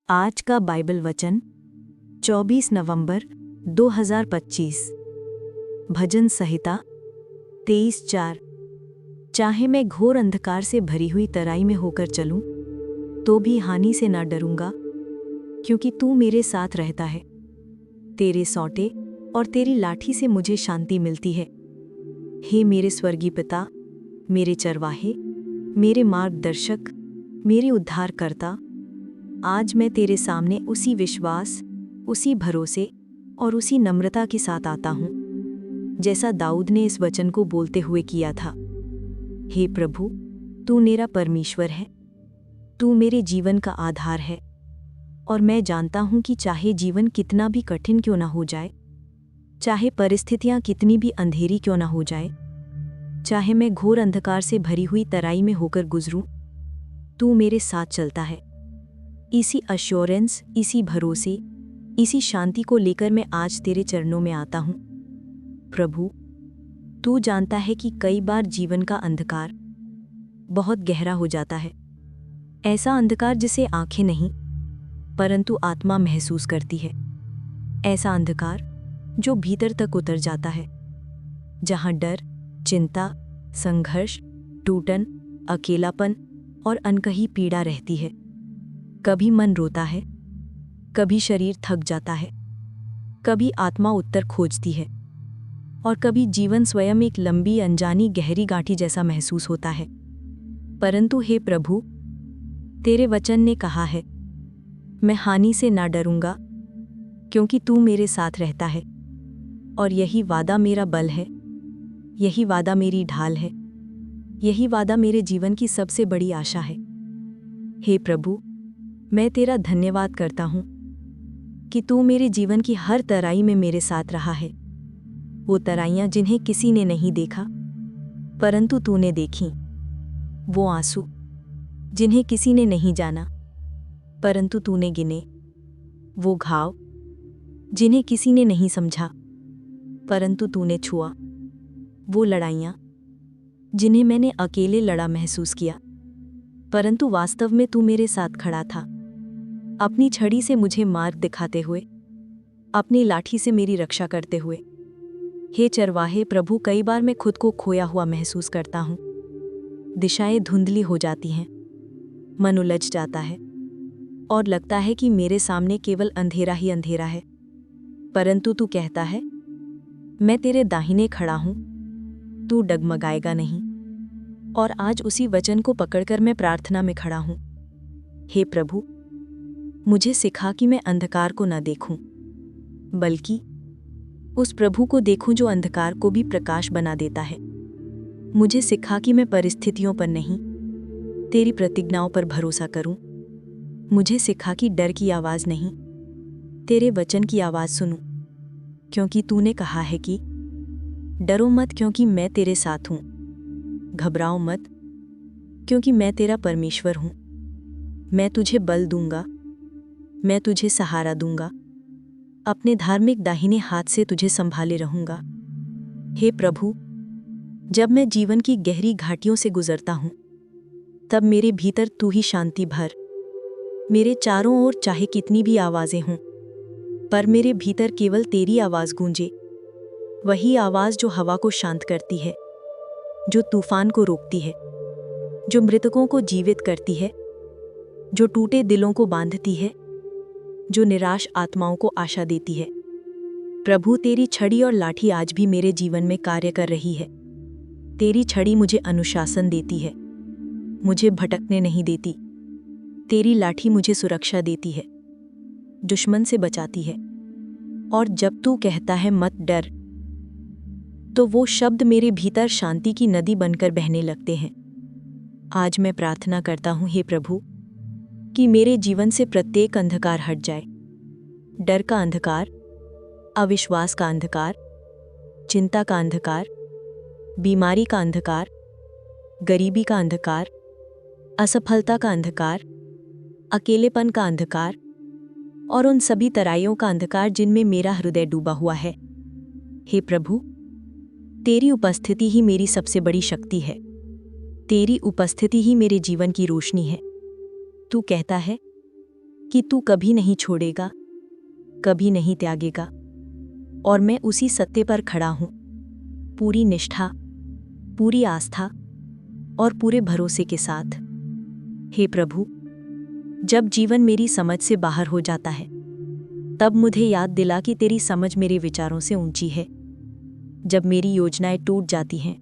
आज का बाइबल वचन 24 नवंबर 2025। भजन संहिता 23:4। चाहे मैं घोर अंधकार से भरी हुई तराई में होकर चलूं, तो भी हानि से ना डरूंगा, क्योंकि तू मेरे साथ रहता है। तेरे सौंटे और तेरी लाठी से मुझे शांति मिलती है। हे मेरे स्वर्गीय पिता, मेरे चरवाहे, मेरे मार्गदर्शक, मेरे उद्धारकर्ता, आज मैं तेरे सामने उसी विश्वास, उसी भरोसे और उसी नम्रता के साथ आता हूँ, जैसा दाऊद ने इस वचन को बोलते हुए किया था। हे प्रभु, तू मेरा परमेश्वर है, तू मेरे जीवन का आधार है, और मैं जानता हूँ कि चाहे जीवन कितना भी कठिन क्यों ना हो जाए, चाहे परिस्थितियाँ कितनी भी अंधेरी क्यों ना हो जाए, चाहे मैं घोर अंधकार से भरी हुई तराई में होकर गुजरूं, तू मेरे साथ चलता है। इसी अश्योरेंस, इसी भरोसे, इसी शांति को लेकर मैं आज तेरे चरणों में आता हूँ। प्रभु, तू जानता है कि कई बार जीवन का अंधकार बहुत गहरा हो जाता है। ऐसा अंधकार जिसे आंखें नहीं, परंतु आत्मा महसूस करती है। ऐसा अंधकार जो भीतर तक उतर जाता है, जहाँ डर, चिंता, संघर्ष, टूटन, अकेलापन और अनकही पीड़ा रहती है। कभी मन रोता है, कभी शरीर थक जाता है, कभी आत्मा उत्तर खोजती है, और कभी जीवन स्वयं एक लंबी अनजानी गहरी गांठी जैसा महसूस होता है। परंतु हे प्रभु, तेरे वचन ने कहा है, मैं हानि से ना डरूंगा, क्योंकि तू मेरे साथ रहता है। और यही वादा मेरा बल है, यही वादा मेरी ढाल है, यही वादा मेरे जीवन की सबसे बड़ी आशा है। हे प्रभु, मैं तेरा धन्यवाद करता हूँ कि तू मेरे जीवन की हर तराई में मेरे साथ रहा है। वो तराइयाँ जिन्हें किसी ने नहीं देखा, परंतु तूने देखी। वो आंसू जिन्हें किसी ने नहीं जाना, परंतु तूने गिने। वो घाव जिन्हें किसी ने नहीं समझा, परंतु तूने छुआ। वो लड़ाइयाँ जिन्हें मैंने अकेले लड़ा महसूस किया, परंतु वास्तव में तू मेरे साथ खड़ा था, अपनी छड़ी से मुझे मार्ग दिखाते हुए, अपनी लाठी से मेरी रक्षा करते हुए। हे चरवाहे प्रभु, कई बार मैं खुद को खोया हुआ महसूस करता हूँ। दिशाएं धुंधली हो जाती हैं, मन उलझ जाता है, और लगता है कि मेरे सामने केवल अंधेरा ही अंधेरा है। परंतु तू कहता है, मैं तेरे दाहिने खड़ा हूँ, तू डगमगाएगा नहीं। और आज उसी वचन को पकड़कर मैं प्रार्थना में खड़ा हूँ। हे प्रभु, मुझे सिखा कि मैं अंधकार को न देखूं, बल्कि उस प्रभु को देखूं जो अंधकार को भी प्रकाश बना देता है। मुझे सिखा कि मैं परिस्थितियों पर नहीं, तेरी प्रतिज्ञाओं पर भरोसा करूं। मुझे सिखा कि डर की आवाज़ नहीं, तेरे वचन की आवाज़ सुनूं, क्योंकि तूने कहा है कि डरो मत, क्योंकि मैं तेरे साथ हूं। घबराओ मत, क्योंकि मैं तेरा परमेश्वर हूं। मैं तुझे बल दूंगा, मैं तुझे सहारा दूंगा, अपने धार्मिक दाहिने हाथ से तुझे संभाले रहूंगा। हे प्रभु, जब मैं जीवन की गहरी घाटियों से गुजरता हूं, तब मेरे भीतर तू ही शांति भर। मेरे चारों ओर चाहे कितनी भी आवाजें हों, पर मेरे भीतर केवल तेरी आवाज गूंजे। वही आवाज जो हवा को शांत करती है, जो तूफान को रोकती है, जो मृतकों को जीवित करती है, जो टूटे दिलों को बांधती है, जो निराश आत्माओं को आशा देती है। प्रभु, तेरी छड़ी और लाठी आज भी मेरे जीवन में कार्य कर रही है। तेरी छड़ी मुझे अनुशासन देती है, मुझे भटकने नहीं देती। तेरी लाठी मुझे सुरक्षा देती है, दुश्मन से बचाती है। और जब तू कहता है मत डर, तो वो शब्द मेरे भीतर शांति की नदी बनकर बहने लगते हैं। आज मैं प्रार्थना करता हूँ, हे प्रभु, कि मेरे जीवन से प्रत्येक अंधकार हट जाए। डर का अंधकार, अविश्वास का अंधकार, चिंता का अंधकार, बीमारी का अंधकार, गरीबी का अंधकार, असफलता का अंधकार, अकेलेपन का अंधकार, और उन सभी तराइयों का अंधकार जिनमें मेरा हृदय डूबा हुआ है। हे प्रभु, तेरी उपस्थिति ही मेरी सबसे बड़ी शक्ति है। तेरी उपस्थिति ही मेरे जीवन की रोशनी है। तू कहता है कि तू कभी नहीं छोड़ेगा, कभी नहीं त्यागेगा, और मैं उसी सत्य पर खड़ा हूं, पूरी निष्ठा, पूरी आस्था और पूरे भरोसे के साथ। हे प्रभु, जब जीवन मेरी समझ से बाहर हो जाता है, तब मुझे याद दिला कि तेरी समझ मेरे विचारों से ऊंची है। जब मेरी योजनाएं टूट जाती हैं,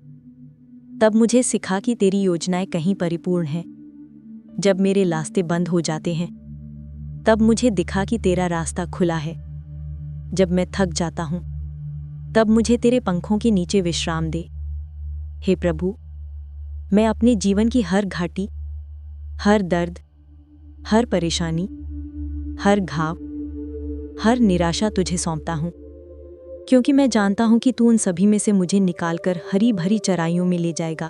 तब मुझे सिखा कि तेरी योजनाएं कहीं परिपूर्ण हैं। जब मेरे रास्ते बंद हो जाते हैं, तब मुझे दिखा कि तेरा रास्ता खुला है। जब मैं थक जाता हूं, तब मुझे तेरे पंखों के नीचे विश्राम दे। हे प्रभु, मैं अपने जीवन की हर घाटी, हर दर्द, हर परेशानी, हर घाव, हर निराशा तुझे सौंपता हूं, क्योंकि मैं जानता हूं कि तू उन सभी में से मुझे निकालकर हरी भरी चराइयों में ले जाएगा,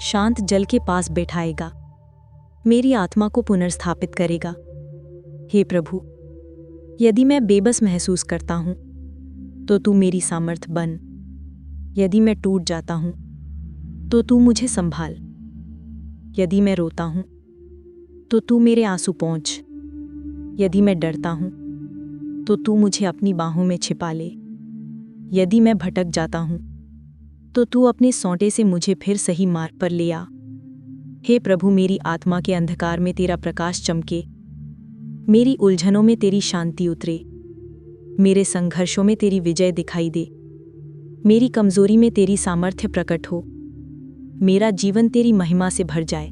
शांत जल के पास बैठाएगा, मेरी आत्मा को पुनर्स्थापित करेगा। हे प्रभु, यदि मैं बेबस महसूस करता हूं, तो तू मेरी सामर्थ बन। यदि मैं टूट जाता हूं, तो तू मुझे संभाल। यदि मैं रोता हूं, तो तू मेरे आंसू पोंछ। यदि मैं डरता हूं, तो तू मुझे अपनी बाहों में छिपा ले। यदि मैं भटक जाता हूं, तो तू अपने सौंटे से मुझे फिर सही मार्ग पर ले आ। हे प्रभु, मेरी आत्मा के अंधकार में तेरा प्रकाश चमके, मेरी उलझनों में तेरी शांति उतरे, मेरे संघर्षों में तेरी विजय दिखाई दे, मेरी कमजोरी में तेरी सामर्थ्य प्रकट हो, मेरा जीवन तेरी महिमा से भर जाए।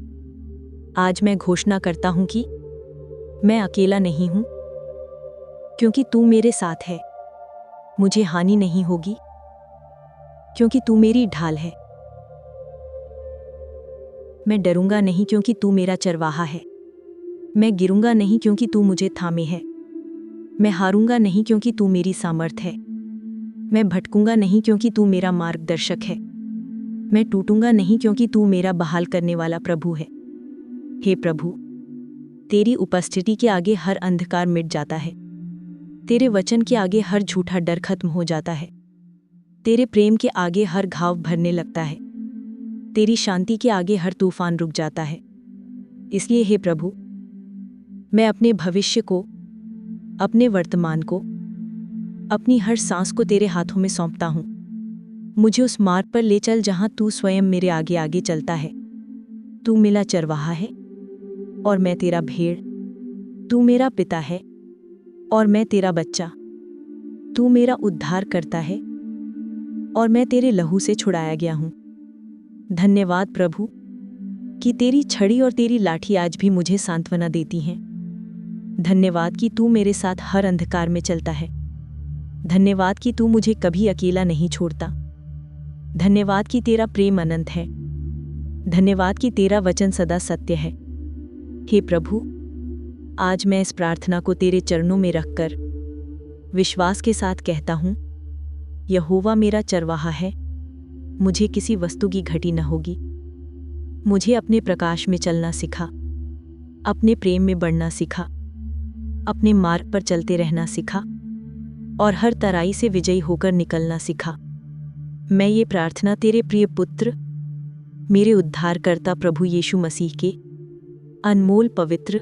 आज मैं घोषणा करता हूं कि मैं अकेला नहीं हूं, क्योंकि तू मेरे साथ है। मुझे हानि नहीं होगी, क्योंकि तू मेरी ढाल है। मैं डरूंगा नहीं, क्योंकि तू मेरा चरवाहा है। मैं गिरूंगा नहीं, क्योंकि तू मुझे थामे है। मैं हारूंगा नहीं, क्योंकि तू मेरी सामर्थ है। मैं भटकूंगा नहीं, क्योंकि तू मेरा मार्गदर्शक है। मैं टूटूंगा नहीं, क्योंकि तू मेरा बहाल करने वाला प्रभु है। हे प्रभु, तेरी उपस्थिति के आगे हर अंधकार मिट जाता है। तेरे वचन के आगे हर झूठा डर खत्म हो जाता है। तेरे प्रेम के आगे हर घाव भरने लगता है। तेरी शांति के आगे हर तूफान रुक जाता है। इसलिए हे प्रभु, मैं अपने भविष्य को, अपने वर्तमान को, अपनी हर सांस को तेरे हाथों में सौंपता हूं। मुझे उस मार्ग पर ले चल जहां तू स्वयं मेरे आगे आगे चलता है। तू मेरा चरवाहा है और मैं तेरा भेड़। तू मेरा पिता है और मैं तेरा बच्चा। तू मेरा उद्धार करता है और मैं तेरे लहू से छुड़ाया गया हूं। धन्यवाद प्रभु कि तेरी छड़ी और तेरी लाठी आज भी मुझे सांत्वना देती हैं। धन्यवाद कि तू मेरे साथ हर अंधकार में चलता है। धन्यवाद कि तू मुझे कभी अकेला नहीं छोड़ता। धन्यवाद कि तेरा प्रेम अनंत है। धन्यवाद कि तेरा वचन सदा सत्य है। हे प्रभु, आज मैं इस प्रार्थना को तेरे चरणों में रखकर विश्वास के साथ कहता हूं, यहोवा मेरा चरवाहा है, मुझे किसी वस्तु की घटी न होगी। मुझे अपने प्रकाश में चलना सिखा, अपने प्रेम में बढ़ना सिखा, अपने मार्ग पर चलते रहना सिखा और हर तराई से विजयी होकर निकलना सिखा। मैं ये प्रार्थना तेरे प्रिय पुत्र, मेरे उद्धारकर्ता प्रभु यीशु मसीह के अनमोल, पवित्र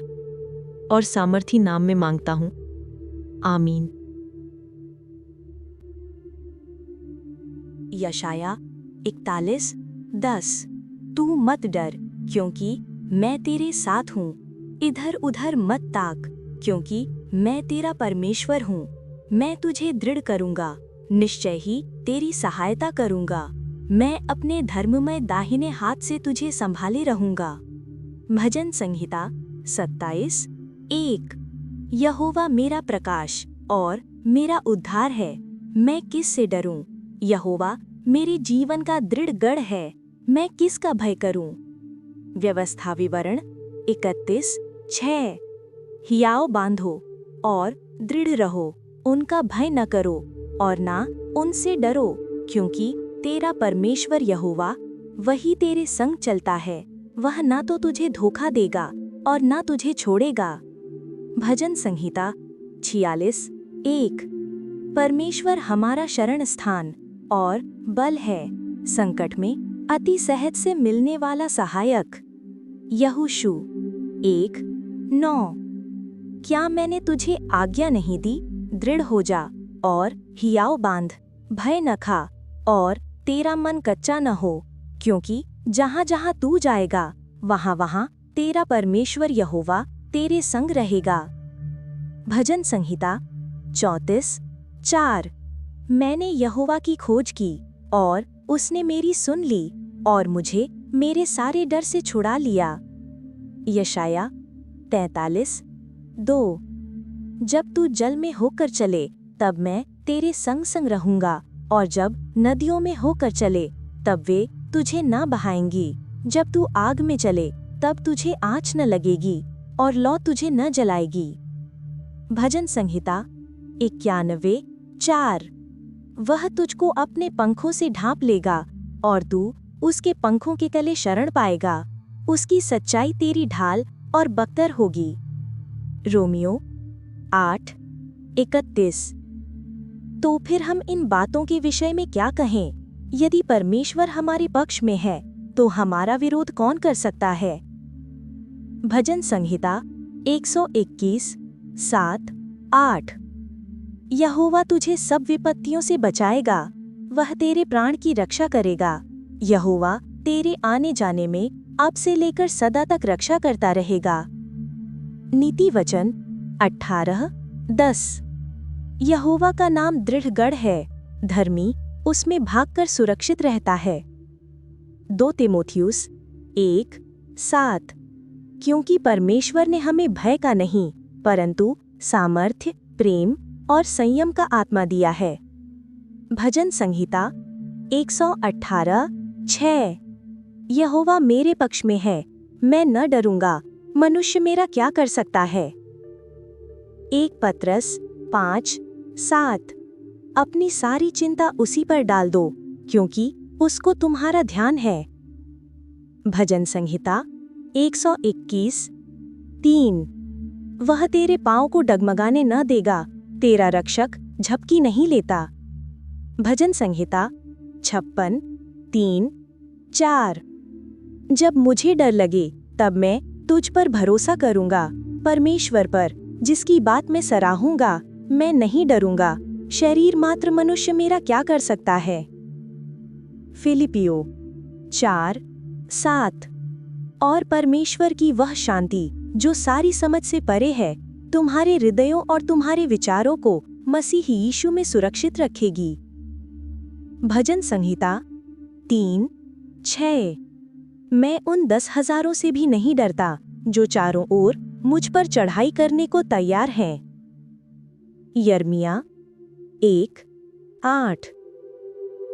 और सामर्थी नाम में मांगता हूं। आमीन। यशाया 41:10। तू मत डर, क्योंकि मैं तेरे साथ हूँ। इधर उधर मत ताक, क्योंकि मैं तेरा परमेश्वर हूँ। मैं तुझे दृढ़ करूँगा, निश्चय ही तेरी सहायता करूँगा। मैं अपने धर्ममय दाहिने हाथ से तुझे संभाले रहूँगा। भजन संहिता 27:1। यहोवा मेरा प्रकाश और मेरा उद्धार है, मैं किस से डरूं? यहोवा मेरे जीवन का दृढ़ गढ़ है, मैं किसका भय करूं? व्यवस्था विवरण 31:6। हियाव बांधो और दृढ़ रहो, उनका भय न करो और ना उनसे डरो, क्योंकि तेरा परमेश्वर यहोवा वही तेरे संग चलता है। वह ना तो तुझे धोखा देगा और ना तुझे छोड़ेगा। भजन संहिता 46:1। परमेश्वर हमारा शरण स्थान और बल है, संकट में अति सहज से मिलने वाला सहायक। यहोशू 1:9। क्या मैंने तुझे आज्ञा नहीं दी? दृढ़ हो जा और हियाव बांध, भय न खा और तेरा मन कच्चा न हो, क्योंकि जहाँ जहाँ तू जाएगा वहाँ वहाँ तेरा परमेश्वर यहोवा तेरे संग रहेगा। भजन संहिता 34:4। मैंने यहोवा की खोज की और उसने मेरी सुन ली और मुझे मेरे सारे डर से छुड़ा लिया। यशाया 43:2। जब तू जल में होकर चले तब मैं तेरे संग संग रहूंगा, और जब नदियों में होकर चले तब वे तुझे न बहाएंगी। जब तू आग में चले तब तुझे आँच न लगेगी और लौ तुझे न जलाएगी। भजन संहिता 91:4। वह तुझको अपने पंखों से ढांप लेगा और तू उसके पंखों के तले शरण पाएगा। उसकी सच्चाई तेरी ढाल और बख्तर होगी। रोमियो 8:31। तो फिर हम इन बातों के विषय में क्या कहें? यदि परमेश्वर हमारे पक्ष में है तो हमारा विरोध कौन कर सकता है? भजन संहिता 121:7-8। यहोवा तुझे सब विपत्तियों से बचाएगा, वह तेरे प्राण की रक्षा करेगा। यहोवा तेरे आने जाने में अब से लेकर सदा तक रक्षा करता रहेगा। नीति वचन 18:10। यहोवा का नाम दृढ़ गढ़ है, धर्मी उसमें भागकर सुरक्षित रहता है। 2 तीमुथियुस 1:7। क्योंकि परमेश्वर ने हमें भय का नहीं परंतु सामर्थ्य, प्रेम और संयम का आत्मा दिया है। भजन संहिता 118:6। यहोवा मेरे पक्ष में है, मैं न डरूंगा, मनुष्य मेरा क्या कर सकता है? 1 पत्रस 5:7। अपनी सारी चिंता उसी पर डाल दो, क्योंकि उसको तुम्हारा ध्यान है। भजन संहिता 121:3। वह तेरे पांव को डगमगाने न देगा, तेरा रक्षक झपकी नहीं लेता। भजन संहिता 56:3-4। जब मुझे डर लगे तब मैं तुझ पर भरोसा करूंगा, परमेश्वर पर जिसकी बात मैं सराहूंगा। मैं नहीं डरूंगा, शरीर मात्र मनुष्य मेरा क्या कर सकता है? फिलिपियो 4:7। और परमेश्वर की वह शांति जो सारी समझ से परे है तुम्हारे हृदयों और तुम्हारे विचारों को मसीह यीशु में सुरक्षित रखेगी। भजन संहिता 3:6। मैं उन 10,000 से भी नहीं डरता जो चारों ओर मुझ पर चढ़ाई करने को तैयार हैं। यर्मिया 1:8।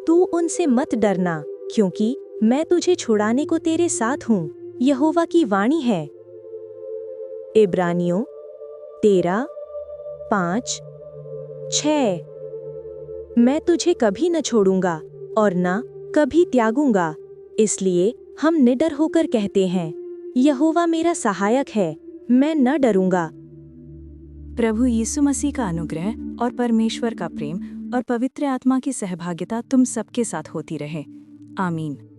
तू उनसे मत डरना, क्योंकि मैं तुझे छुड़ाने को तेरे साथ हूँ, यहोवा की वाणी है। इब्रानियों 13:5-6। मैं तुझे कभी न छोड़ूंगा और न कभी त्यागूंगा, इसलिए हम निडर होकर कहते हैं, यहोवा मेरा सहायक है, मैं न डरूंगा। प्रभु यीशु मसीह का अनुग्रह और परमेश्वर का प्रेम और पवित्र आत्मा की सहभागिता तुम सबके साथ होती रहे। आमीन।